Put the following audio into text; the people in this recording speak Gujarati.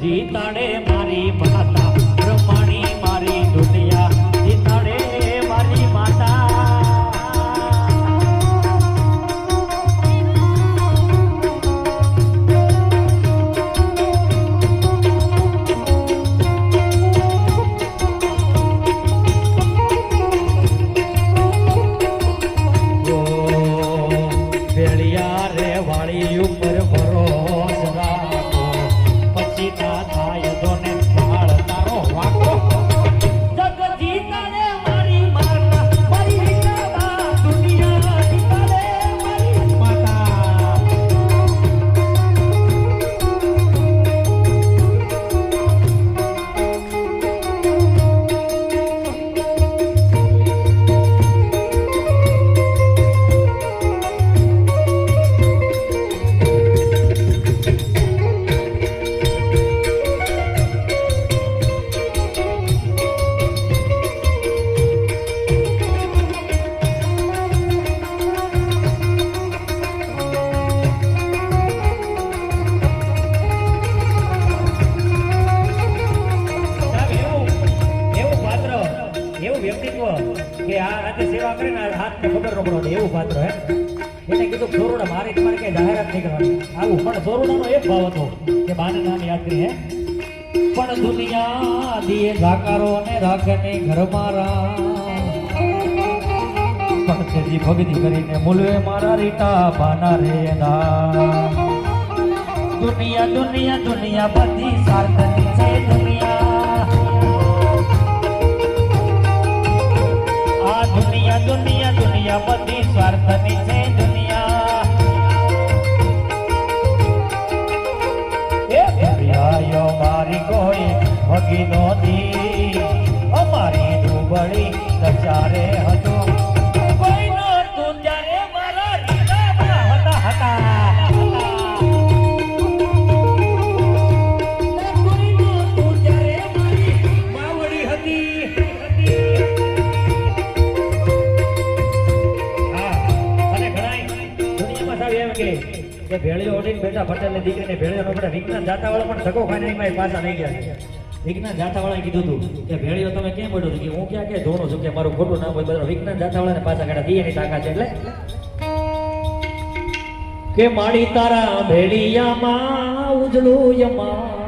જીતાડે મારી માતા બ્રહ્માણી મારી દુનિયા જીતાડે મારી માતા કે આ રાતે સેવા કરીને હાથ ને ખબર ન પડે એવું પાત્ર હે એને કીધું સોરુડા મારે તમારે કઈ જાહેરાત નહીં કરવાની આવું પણ સોરુડાનો એક ભાવ હતો કે બાને નામ યાદ કરી હે પણ દુનિયા દીએ ઝાકારો ને રાખે ને ઘર મારા પણ તેજી ભગતી કરીને મુલવે મારા રીટા બાના રે દુનિયા દુનિયા દુનિયા બધી સાર્થની છે દુનિયા દુનિયા દુનિયા દુનિયા બધી સ્વાર્થની છે દુનિયા એ પ્રિયાયો મારી કોઈ ભગી નોતી અમારી દુબળી દચારે હતો કોઈ નો તું જ્યારે મારા રીતામાં હતા કોઈ નો તું જ્યારે મારી માવડી હતી કે ભેળીઓ ઓડીને બેટા પટેલ ની દીકરીને ભેળીઓ નો પડે વિજ્ઞાન જાતા વાળા પણ ધક્કો ખાઈને એમાં પાછા નહીં ગયા વિજ્ઞાન જાતા વાળાએ કીધું હતું કે ભેળીઓ તમે કેમ પડ્યો કે હું ક્યાં કે ધોણું છું કે મારું ખોટું નામ હોય બધા વિજ્ઞાન જાતા વાળાને પાછા કાઢા દીએની તાકાત છે એટલે કે માડી તારા ભેળિયામાં ઉજળું યમા